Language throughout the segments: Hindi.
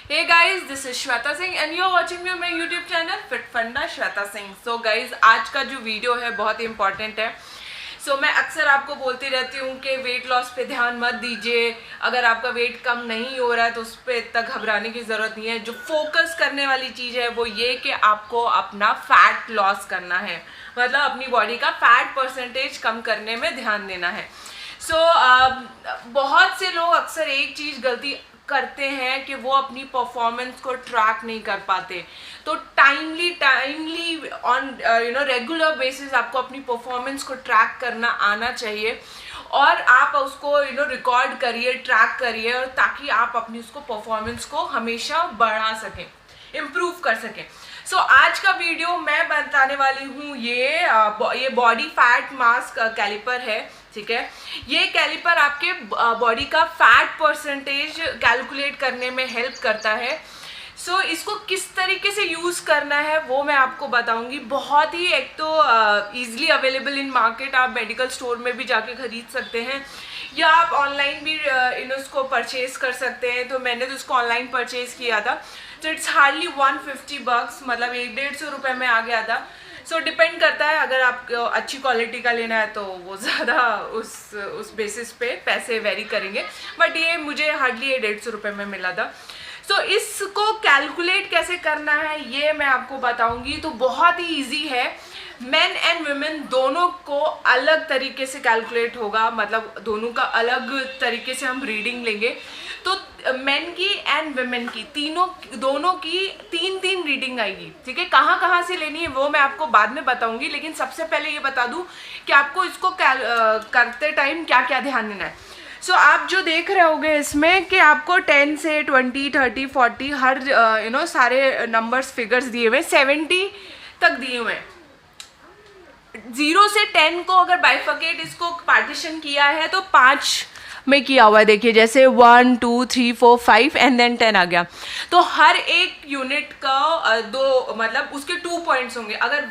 Hey guys, this is Shweta Singh and you are watching me on my YouTube channel Fit Funda Shweta Singh. So guys, आज का जो वीडियो है बहुत ही इम्पॉर्टेंट है। मैं अक्सर आपको बोलती रहती हूँ कि वेट लॉस पे ध्यान मत दीजिए। अगर आपका वेट कम नहीं हो रहा है तो उस पर इतना घबराने की ज़रूरत नहीं है। जो फोकस करने वाली चीज़ है वो ये कि आपको अपना फैट लॉस करना है, मतलब अपनी बॉडी का फैट परसेंटेज कम करने में ध्यान देना है। बहुत से लोग अक्सर एक चीज़ गलती करते हैं कि वो अपनी परफॉर्मेंस को ट्रैक नहीं कर पाते। तो टाइमली ऑन रेगुलर बेसिस आपको अपनी परफॉर्मेंस को ट्रैक करना आना चाहिए और आप उसको रिकॉर्ड करिए, ट्रैक करिए, और ताकि आप अपनी उसको परफॉर्मेंस को हमेशा बढ़ा सकें, इम्प्रूव कर सकें। आज का वीडियो मैं बताने वाली हूँ ये बॉडी फैट मास कैलिपर है, ठीक है। ये कैलिपर आपके बॉडी का फैट परसेंटेज कैलकुलेट करने में हेल्प करता है। इसको किस तरीके से यूज़ करना है वो मैं आपको बताऊंगी। बहुत ही एक तो ईजिली अवेलेबल इन मार्केट, आप मेडिकल स्टोर में भी जाके खरीद सकते हैं या आप ऑनलाइन भी इसको परचेज कर सकते हैं। तो मैंने तो इसको ऑनलाइन परचेज किया था, तो इट्स हार्डली 150 bucks, मतलब 150 रुपये में आ गया था। डिपेंड करता है, अगर आप अच्छी क्वालिटी का लेना है तो वो ज़्यादा उस बेसिस पे पैसे वेरी करेंगे, बट ये मुझे हार्डली 150 रुपये में मिला था। इसको कैलकुलेट कैसे करना है ये मैं आपको बताऊंगी। तो बहुत ही इजी है, मेन एंड वुमेन दोनों को अलग तरीके से कैलकुलेट होगा, मतलब दोनों का अलग तरीके से हम रीडिंग लेंगे। तो मेन की एंड वुमेन की दोनों की तीन रीडिंग आएगी, ठीक है। कहाँ से लेनी है वो मैं आपको बाद में बताऊंगी, लेकिन सबसे पहले ये बता दूं कि आपको इसको करते टाइम क्या क्या ध्यान देना है। आप जो देख रहे होगे इसमें कि आपको 10 से 20, 30, 40 हर सारे नंबर्स फिगर्स दिए हुए, 70 तक दिए हुए हैं। 0 से 10 को अगर बाइफर्केट इसको पार्टीशन किया है तो 5 में किया हुआ है। देखिए जैसे 1, 2, 3, 4, 5 एंड देन 10 आ गया। तो हर एक यूनिट का दो, मतलब उसके 2 पॉइंट्स होंगे। अगर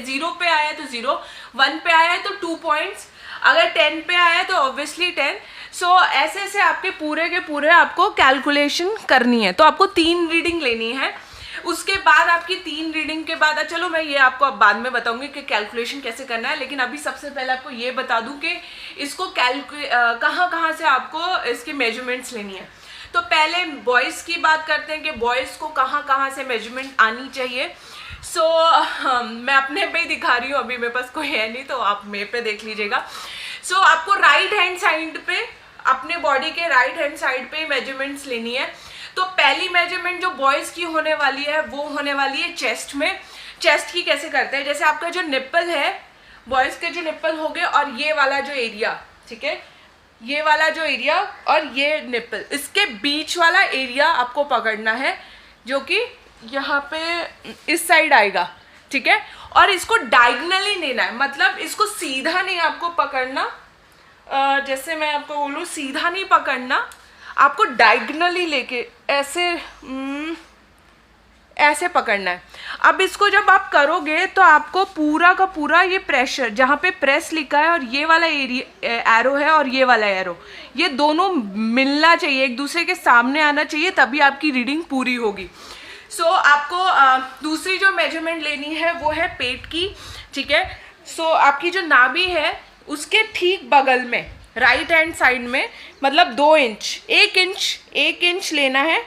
0 पे आया है तो 0, 1 पे आया है तो 2 पॉइंट्स, अगर 10 पे आया है तो ऑब्वियसली 10। ऐसे आपके पूरे के पूरे आपको कैलकुलेशन करनी है। तो आपको 3 रीडिंग लेनी है। उसके बाद आपकी 3 रीडिंग के बाद, चलो मैं ये आपको अब बाद में बताऊंगी कि कैलकुलेशन कैसे करना है, लेकिन अभी सबसे पहले आपको ये बता दूं कि इसको कहाँ से आपको इसके मेजरमेंट्स लेनी है। तो पहले बॉयज़ की बात करते हैं कि बॉयज़ को कहाँ से मेजरमेंट आनी चाहिए। मैं अपने पे ही दिखा रही हूँ, अभी मेरे पास कोई है नहीं तो आप मेरे पे देख लीजिएगा। आपको राइट हैंड साइड पे, अपने बॉडी के राइट हैंड साइड पे मेजरमेंट्स लेनी है। तो पहली मेजरमेंट जो बॉयज़ की होने वाली है वो होने वाली है चेस्ट में। चेस्ट की कैसे करते हैं, जैसे आपका जो निप्पल है, बॉयज़ के जो निप्पल हो गए और ये वाला जो एरिया, ठीक है, ये वाला जो एरिया और ये निप्पल, इसके बीच वाला एरिया आपको पकड़ना है, जो कि यहाँ पे इस साइड आएगा, ठीक है। और इसको डायगनली लेना है, मतलब इसको सीधा नहीं आपको पकड़ना। जैसे मैं आपको बोलूँ, सीधा नहीं पकड़ना, आपको डायगनली लेके ऐसे पकड़ना है। अब इसको जब आप करोगे तो आपको पूरा का पूरा ये प्रेशर, जहाँ पे प्रेस लिखा है और ये वाला एरिया एरो है और ये वाला एरो, ये दोनों मिलना चाहिए, एक दूसरे के सामने आना चाहिए, तभी आपकी रीडिंग पूरी होगी। आपको दूसरी जो मेजरमेंट लेनी है वो है पेट की, ठीक है। आपकी जो नाभि है उसके ठीक बगल में राइट हैंड साइड में, मतलब 2 इंच, 1 इंच लेना है।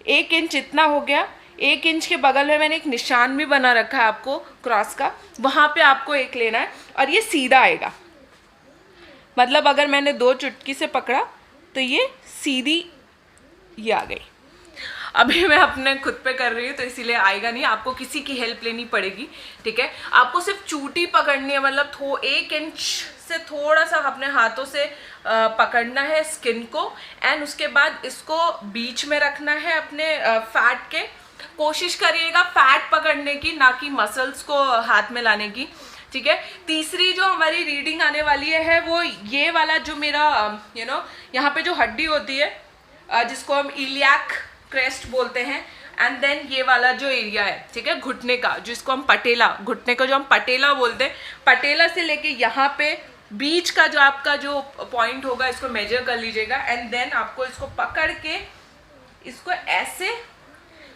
1 इंच इतना हो गया। 1 इंच के बगल में मैंने एक निशान भी बना रखा है आपको क्रॉस का, वहाँ पे आपको 1 लेना है और ये सीधा आएगा। मतलब अगर मैंने 2 चुटकी से पकड़ा तो ये सीधी ये आ गई। अभी मैं अपने खुद पे कर रही हूँ तो इसीलिए आएगा नहीं, आपको किसी की हेल्प लेनी पड़ेगी, ठीक है। आपको सिर्फ चूटी पकड़नी है, मतलब 1 इंच से थोड़ा सा अपने हाथों से पकड़ना है स्किन को, एंड उसके बाद इसको बीच में रखना है अपने फैट के। कोशिश करिएगा फैट पकड़ने की, ना कि मसल्स को हाथ में लाने की, ठीक है। तीसरी जो हमारी रीडिंग आने वाली है वो ये वाला, जो मेरा यहाँ पे जो हड्डी होती है, जिसको हम इलियाक क्रेस्ट बोलते हैं, एंड देन ये वाला जो एरिया है, ठीक है, घुटने का, जिसको हम पटेला, घुटने को जो हम पटेला बोलते हैं, पटेला से लेके यहाँ पे बीच का जो आपका जो पॉइंट होगा इसको मेजर कर लीजिएगा, एंड देन आपको इसको पकड़ के इसको ऐसे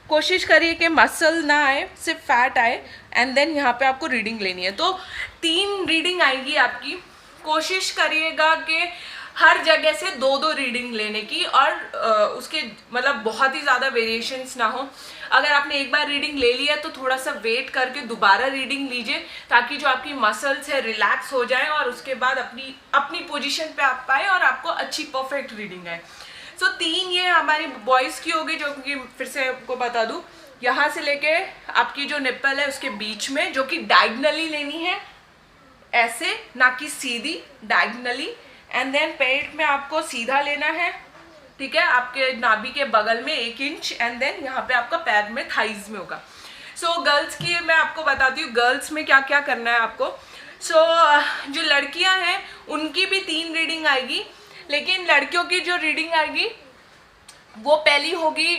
कोशिश करिए कि मसल ना आए, सिर्फ फैट आए, एंड देन यहाँ पे आपको रीडिंग लेनी है। तो 3 रीडिंग आएगी आपकी। कोशिश करिएगा कि हर जगह से 2-2 रीडिंग लेने की, और उसके मतलब बहुत ही ज़्यादा वेरिएशंस ना हो। अगर आपने एक बार रीडिंग ले लिया तो थोड़ा सा वेट करके दोबारा रीडिंग लीजिए, ताकि जो आपकी मसल्स है रिलैक्स हो जाए, और उसके बाद अपनी पोजीशन पे आप पाए और आपको अच्छी परफेक्ट रीडिंग आए। सो 3 ये हमारी बॉयज़ की होगी, जो कि फिर से आपको बता दूँ, यहाँ से लेके आपकी जो निप्पल है उसके बीच में, जो कि डायगनली लेनी है, ऐसे, ना कि सीधी, डायगनली। एंड देन पेट में आपको सीधा लेना है, ठीक है, आपके नाभि के बगल में 1 इंच, एंड देन यहाँ पे आपका पैर में, थाइज में होगा। सो गर्ल्स की मैं आपको बताती हूँ गर्ल्स में क्या क्या करना है आपको। सो जो लड़कियाँ हैं उनकी भी 3 रीडिंग आएगी, लेकिन लड़कियों की जो रीडिंग आएगी वो पहली होगी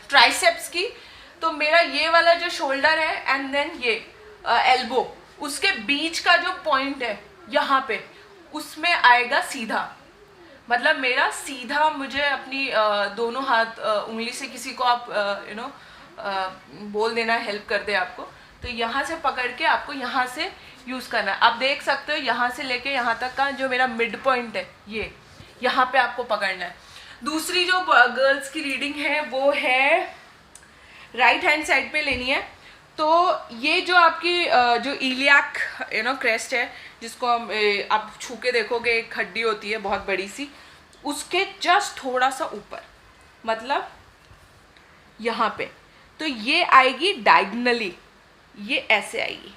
ट्राइसेप्स की। तो मेरा ये वाला जो शोल्डर है एंड देन ये एल्बो, उसके बीच का जो पॉइंट है यहाँ पे, उसमें आएगा सीधा। मतलब मेरा सीधा, मुझे अपनी दोनों हाथ उंगली से किसी को आप बोल देना, हेल्प कर दे आपको, तो यहाँ से पकड़ के आपको यहाँ से यूज़ करना है। आप देख सकते हो यहाँ से लेके यहाँ तक का जो मेरा मिड पॉइंट है, ये यहाँ पे आपको पकड़ना है। दूसरी जो गर्ल्स की रीडिंग है वो है राइट हैंड साइड पे लेनी है। तो ये जो आपकी जो इलियाक क्रेस्ट है, जिसको आप छू के देखोगे, एक हड्डी होती है बहुत बड़ी सी, उसके जस्ट थोड़ा सा ऊपर, मतलब यहाँ पे। तो ये आएगी डायगनली, ये ऐसे आएगी,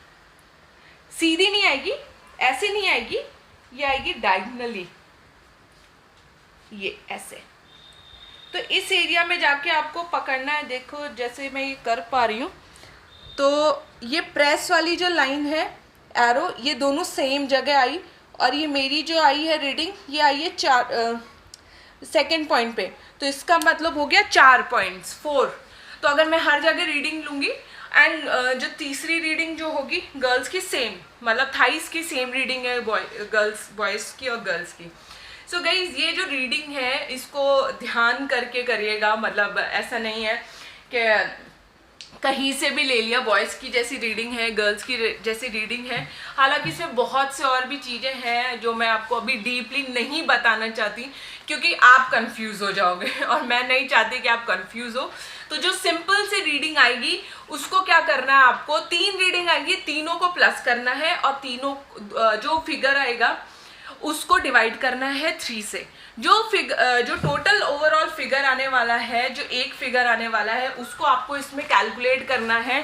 सीधी नहीं आएगी, ऐसे नहीं आएगी, ये आएगी डायगनली, ये ऐसे। तो इस एरिया में जाके आपको पकड़ना है। देखो जैसे मैं ये कर पा रही हूँ, तो ये प्रेस वाली जो लाइन है, एरो, ये दोनों सेम जगह आई, और ये मेरी जो आई है रीडिंग, ये आई है 4 सेकेंड पॉइंट पे। तो इसका मतलब हो गया 4 पॉइंट्स, 4। तो अगर मैं हर जगह रीडिंग लूँगी, एंड जो तीसरी रीडिंग जो होगी गर्ल्स की, सेम, मतलब थाइस की सेम रीडिंग है बॉयज़ की और गर्ल्स की। सो गाइज, ये जो रीडिंग है इसको ध्यान करके करिएगा। मतलब ऐसा नहीं है कि कहीं से भी ले लिया, बॉयज़ की जैसी रीडिंग है, गर्ल्स की जैसी रीडिंग है। हालांकि इसमें बहुत से और भी चीज़ें हैं जो मैं आपको अभी डीपली नहीं बताना चाहती, क्योंकि आप कंफ्यूज हो जाओगे और मैं नहीं चाहती कि आप कंफ्यूज हो। तो जो सिंपल सी रीडिंग आएगी उसको क्या करना है, आपको 3 रीडिंग आएगी, तीनों को प्लस करना है, और तीनों जो फिगर आएगा उसको डिवाइड करना है 3 से। जो टोटल ओवरऑल फिगर आने वाला है, जो एक फिगर आने वाला है, उसको आपको इसमें कैलकुलेट करना है।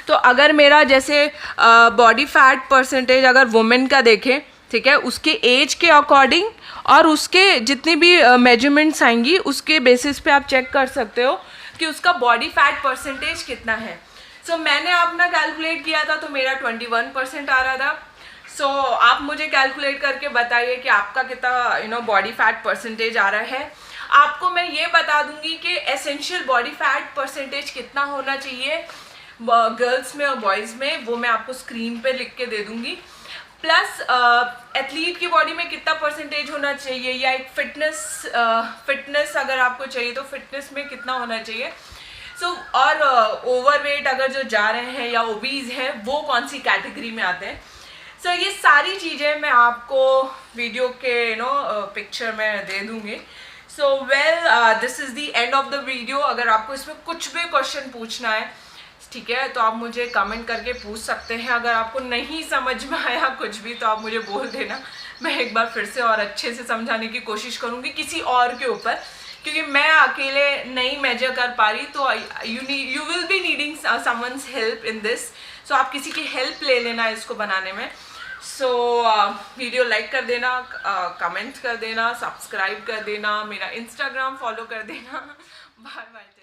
तो अगर मेरा जैसे बॉडी फैट परसेंटेज अगर वुमेन का देखें, ठीक है, उसके एज के अकॉर्डिंग और उसके जितनी भी मेजरमेंट्स आएंगी उसके बेसिस पे आप चेक कर सकते हो कि उसका बॉडी फैट परसेंटेज कितना है। सो मैंने अपना कैलकुलेट किया था, तो मेरा 21% आ रहा था। सो आप मुझे कैलकुलेट करके बताइए कि आपका कितना बॉडी फैट परसेंटेज आ रहा है। आपको मैं ये बता दूंगी कि एसेंशियल बॉडी फैट परसेंटेज कितना होना चाहिए गर्ल्स में और बॉयज़ में, वो मैं आपको स्क्रीन पे लिख के दे दूंगी। प्लस एथलीट की बॉडी में कितना परसेंटेज होना चाहिए, या एक फिटनेस अगर आपको चाहिए तो फिटनेस में कितना होना चाहिए। और ओवरवेट अगर जो जा रहे हैं या ओबीज हैं, वो कौन सी कैटेगरी में आते हैं। ये सारी चीज़ें मैं आपको वीडियो के पिक्चर में दे दूँगी। This is the end of the video. अगर आपको इसमें कुछ भी क्वेश्चन पूछना है, ठीक है, तो आप मुझे कमेंट करके पूछ सकते हैं। अगर आपको नहीं समझ में आया कुछ भी तो आप मुझे बोल देना, मैं एक बार फिर से और अच्छे से समझाने की कोशिश करूँगी किसी और के ऊपर, क्योंकि मैं अकेले नहीं मेजर कर पा रही। तो you will be needing someone's help in this. सो आप किसी की हेल्प ले लेना इसको बनाने में। वीडियो लाइक कर देना, कमेंट कर देना, सब्सक्राइब कर देना, मेरा इंस्टाग्राम फॉलो कर देना। Bye bye.